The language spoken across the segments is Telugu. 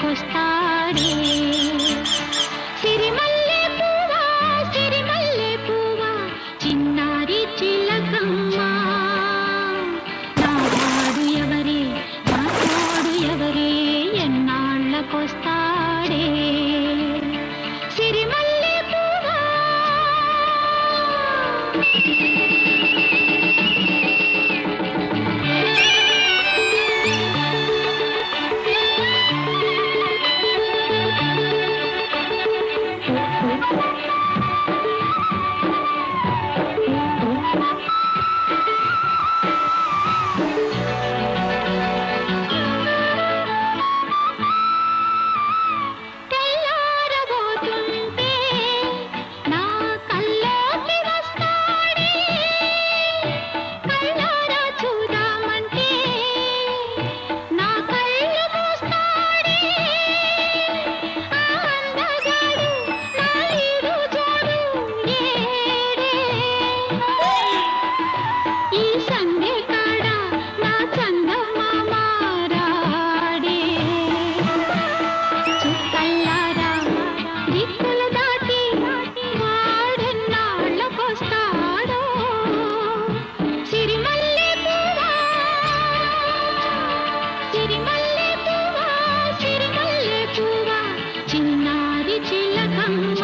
ఎన్నాళ్ళకొస్తాడే సిరిమల్లె పువ్వా సిరిమల్లె పువ్వా చిన్నారి చిలకమ్మ నా వాడు ఎవరే నా తోడు ఎవరే ఎన్నాళ్ళకొస్తాడే సిరిమల్లె పువ్వా తెల్లారబోతుంటే నా కల్లోకి వస్తాడే కళ్ళారా చూద్దామంటే నా కళ్ళు మూస్తాడే ఆ అందగాడు నా ఈడు జోడు ఏడే ఈ సందే కాడ నా చందమామ రాడే చుక్కల్లారా దిక్కులు దాటి వాడెన్నాళ్ళకొస్తాడో సిరిమల్లె పువ్వా సిరిమల్లె పువ్వా సిరిమల్లె పువ్వా చిన్నారి చిలకమ్మ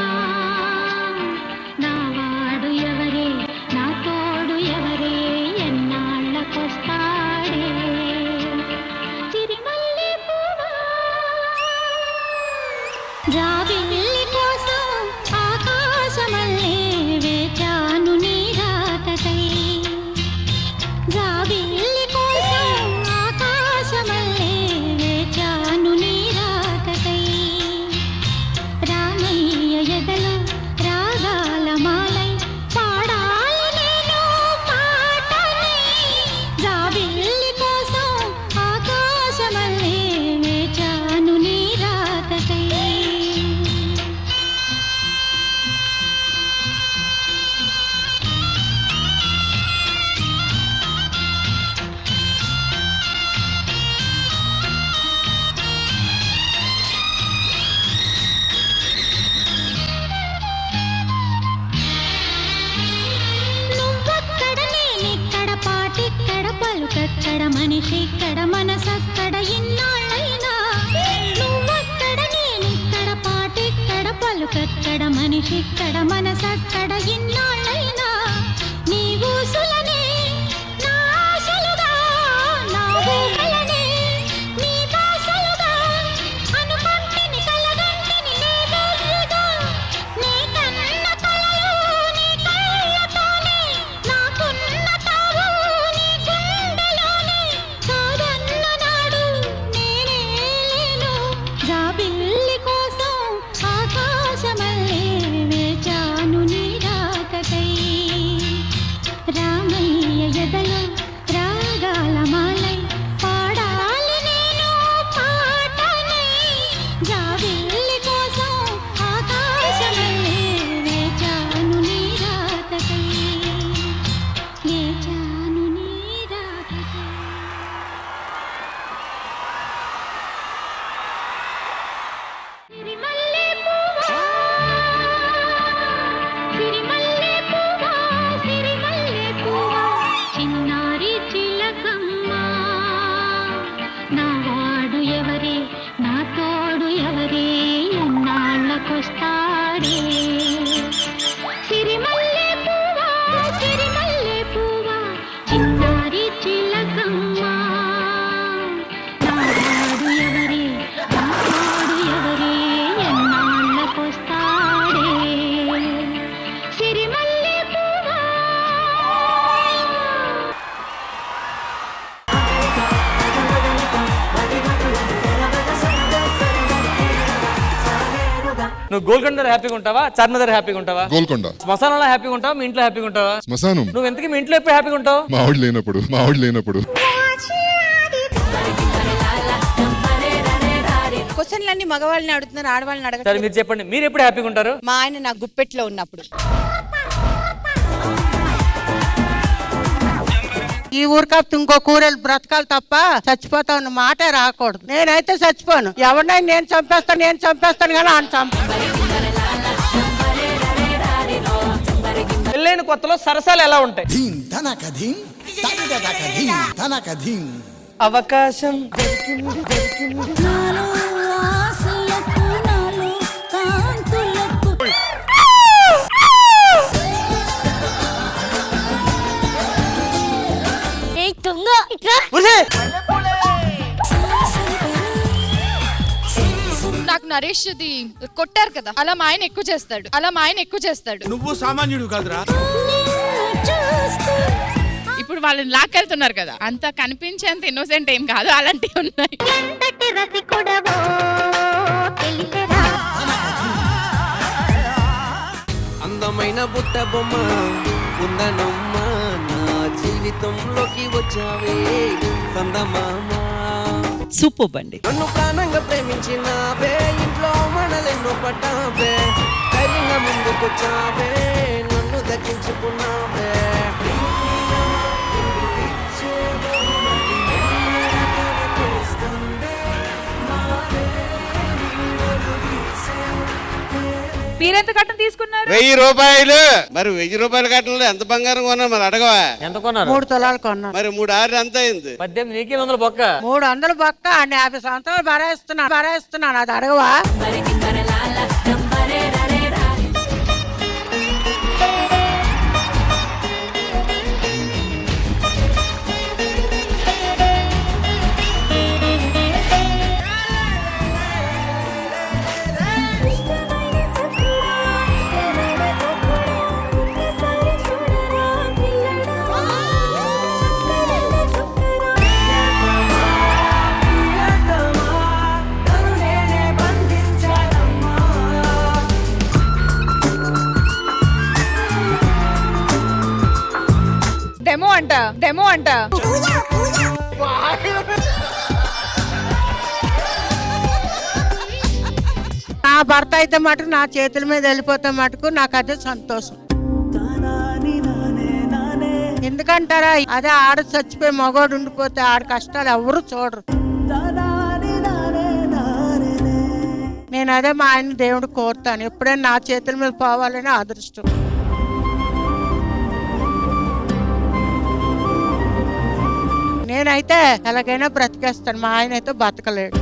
నా వాడు ఎవరే నా తోడు ఎవరే ఎన్నాళ్ళకొస్తాడే సిరిమల్లె పువ్వా జాబిల్లి కోసం ఆకాశమల్లే వేచాను నీ రాకకై జాబిల్లి కోసం ఆకాశమల్లే వేచాను నీ రాకకై రామయ్య ఎదలో రాగాల మాలై పాడాలి నేను పాటనై జాబిల్లి కోసం ఆకాశమల్లే వేచాను నీ రాకకై నువ్వక్కడ నేనిక్కడ పాటిక్కడ పలుకక్కడ మనిషిక్కడ మనసక్కడ ఇన్నాళ్ళైనా నువ్వక్కడ నేనిక్కడ పాటిక్కడ పలుకక్కడ మనిషిక్కడ మనసక్కడ ఇన్నాళ్ళైనా నీ ఊసులనే నా ఆశలుగా నా ఊహలనే నీ బాసలుగా అనుకుంటిని కలగంటిని నీ వెర్రిగా నీ కన్న కలలు నీ కళ్ళతోనే నాకున్న తావు నీ గుండెలోనే కాదన్న నాడు నేనే లేను జాబిల్లి కోసం ఆకాశమల్లే వేచాను నీ రాకకై రామయ్య ఎదలో రాగాల మాలై పాడాలి నేను పాటనై జాబిల్లి కోసం ఆకాశమల్లే వేచాను నీ రాకకై వేచాను నీ రాకకై సిరిమల్లె పువ్వా సిరిమల్లె పువ్వా సిరిమల్లె పువ్వా చిన్నారి చిలకమ్మ నా వాడు ఎవరే నా తోడు ఎవరే ఎన్నాళ్ళకొస్తాడే సిరిమల్లె పువ్వా సిరిమల్లె పువ్వా చిన్నారి చిలకమ్మ నా వాడు ఎవరే నా తోడు ఎవరే ఎన్నాళ్ళకొస్తాడే సిరిమల్లె పువ్వా నువ్వు గోల్కొండ హ్యాపీగా ఉంటావా, చార్మినార్ హ్యాపీగా ఉంటావా? గోల్కొండ. శ్మశానంలో హ్యాపీగా ఉంటావా, మీ ఇంట్లో హ్యాపీగా ఉంటావా? శ్మశానం. నువ్వు ఎంతకీ మీ ఇంట్లో ఎప్పుడు హ్యాపీగా ఉంటావు? మా ఆవిడ లేనప్పుడు క్వశ్చన్లన్నీ మగవాళ్ళని అడుగుతున్నారు, ఆడవాళ్ళని సరే అడగట్లేదు. మీరు చెప్పండి, మీరు ఎప్పుడు హ్యాపీగా ఉంటారు? మా ఆయన నా గుప్పెట్లో ఉన్నప్పుడు. ఈ ఊరు కాపుతూ ఇంకో కూరలు బ్రతకాలి తప్ప చచ్చిపోతా ఉన్న మాట రాకూడదు. నేనైతే చచ్చిపోను. ఎవరినైనా నేను చంపేస్తాను కానీ ఆయన పెళ్ళైన కొత్తలో సరసాలు ఎలా ఉంటాయి? అవకాశం నాకు నరేష్ ది కొట్టారు కదా, అలా మా ఆయన ఎక్కువ చేస్తాడు. నువ్వు సామాన్యుడు కాదురా. ఇప్పుడు వాళ్ళని లాక్కెళ్తున్నారు కదా, అంత కనిపించేంత ఇన్నోసెంట్ ఏం కాదు, అలాంటివి ఉన్నాయి. ఎంతటి రసికుడవో తెలియరా అందమైన బుట్ట బొమ్మ ఉందనమ్మ, నా జీవితంలోకి వచ్చావే సందమామ. సూపర్ బండి. నన్ను ప్రాణంగా ప్రేమించినావే, ఇంట్లో మనలెన్నో పడ్డావే, ధైర్యంగా ముందుకొచ్చావే, నన్ను దక్కించుకున్నావే. మీరెంత కట్టం తీసుకున్నారు? 1000 రూపాయలు. మరి 1000 రూపాయల కట్టంలో ఎంత బంగారం కొన్నా మరి అడగవా? ఎంత కొన్నారు? 3 తులాలు కొన్నాను. మరి 3 6 ఎంత అయింది? 18 నీకే 100 బొక్క. 300 బొక్క అండి. 50 సంవత్సరాలు భరేస్తున్నాను. అది అడగవా? డెమో అంట. నా భర్త అయితే మటుకు నా చేతుల మీద వెళ్ళిపోతే మటుకు నాకు అదే సంతోషం. ఎందుకంటారా, అదే ఆడ చచ్చిపోయి మగోడు ఉండిపోతే ఆడ కష్టాలు ఎవరు చూడరు. నేను అదే మా ఆయన దేవుడు కోరుతాను, ఎప్పుడైనా నా చేతుల మీద పోవాలని అదృష్టం. నేనైతే ఎలాగైనా బ్రతికేస్తాను, మా ఆయన అయితే బతకలేడు.